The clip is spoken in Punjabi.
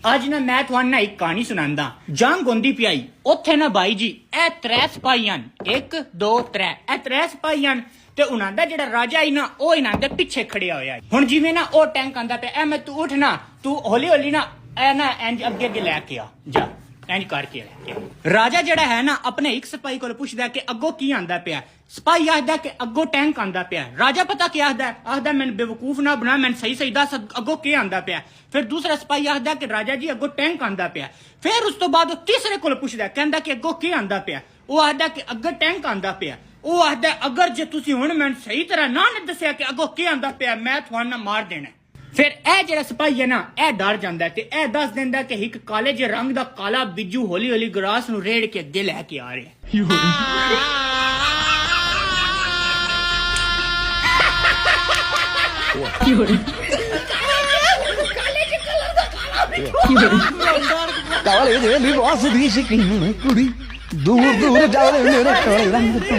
ਅੱਜ ਨਾ ਮੈਂ ਤੁਹਾਨੂੰ ਇੱਕ ਕਹਾਣੀ ਸੁਣਾਉਂਦਾ। ਜੰਗ ਹੁੰਦੀ ਪਿਆਈ ਉੱਥੇ ਨਾ ਬਾਈ ਜੀ ਇਹ 3 ਸਿਪਾਹੀ ਹਨ, 1 2 3 ਇਹ 3 ਸਿਪਾਹੀ ਹਨ ਤੇ ਉਹਨਾਂ ਦਾ ਜਿਹੜਾ ਰਾਜਾ ਹੀ ਨਾ ਉਹ ਇਹਨਾਂ ਦੇ ਪਿੱਛੇ ਖੜਿਆ ਹੋਇਆ। ਹੁਣ ਜਿਵੇਂ ਨਾ ਉਹ ਟੈਂਕ ਆਂਦਾ ਪਿਆ ਐ ਮੈਂ ਤੂੰ ਉੱਠ ਨਾ ਤੂੰ ਹੌਲੀ ਹੌਲੀ ਨਾ ਐ ਨਾ ਇੰਜ ਅੱਗੇ ਅੱਗੇ ਲੈ ਕੇ ਆ ਜਾ ਇੰਜ ਕਰਕੇ ਲੈ ਕੇ ਆ। ਰਾਜਾ ਜਿਹੜਾ ਹੈ ਨਾ ਆਪਣੇ ਇੱਕ ਸਿਪਾਹੀ ਕੋਲ ਪੁੱਛਦਾ ਕਿ ਅੱਗੋਂ ਕੀ ਆਂਦਾ ਪਿਆ। ਸਿਪਾਹੀ ਆਖਦਾ ਕਿ ਅੱਗੋਂ ਟੈਂਕ ਆਂਦਾ ਪਿਆ। ਰਾਜਾ ਪਤਾ ਕੀ ਆਖਦਾ ਮੈਨੂੰ ਬੇਵਕੂਫ ਨਾ ਬਣਾ, ਮੈਨੂੰ ਸਹੀ ਸਹੀ ਦੱਸ ਅੱਗੋਂ ਕੀ ਆਂਦਾ ਪਿਆ। ਫਿਰ ਦੂਸਰਾ ਸਿਪਾਹੀ ਆਖਦਾ ਕਿ ਰਾਜਾ ਜੀ ਅੱਗੋਂ ਟੈਂਕ ਆਂਦਾ ਪਿਆ। ਫਿਰ ਉਸ ਤੋਂ ਬਾਅਦ ਉਹ ਤੀਸਰੇ ਕੋਲ ਪੁੱਛਦਾ ਕਹਿੰਦਾ ਕਿ ਅੱਗੋਂ ਕੀ ਆਂਦਾ ਪਿਆ। ਉਹ ਆਖਦਾ ਕਿ ਅੱਗੇ ਟੈਂਕ ਆਂਦਾ ਪਿਆ। ਉਹ ਆਖਦਾ ਅਗਰ ਜੇ ਤੁਸੀਂ ਹੁਣ ਮੈਨੂੰ ਸਹੀ ਤਰ੍ਹਾਂ ਨਾ ਦੱਸਿਆ ਕਿ ਅੱਗੋਂ ਕੀ ਆਂਦਾ ਪਿਆ ਮੈਂ ਤੁਹਾਨੂੰ ਮਾਰ ਦੇਣਾ। ਫਿਰ ਇਹ ਜਿਹੜਾ ਸਿਪਾਹੀ ਹੈ ਨਾ ਇਹ ਡਰ ਜਾਂਦਾ ਤੇ ਇਹ ਦੱਸ ਦਿੰਦਾ ਕਿ ਇੱਕ ਕਾਲੇ ਜਿਹੇ ਰੰਗ ਦਾ ਕਾਲਾ ਬਿੱਜੂ ਹੌਲੀ ਹੌਲੀ ਗਰਾਸ ਨੂੰ ਰੇੜ ਕੇ ਅੱਗੇ ਲੈ ਕੇ ਆ ਰਿਹਾ। ਕਾਲੇ ਦੇ ਲਿਬਾਸ ਦੀ ਸ਼ਕੀਨ ਕੁੜੀ ਦੂਰ ਦੂਰ ਜਾਵੇ ਮੇਰੇ ਕਾਲੇ ਰੰਗ ਤੋਂ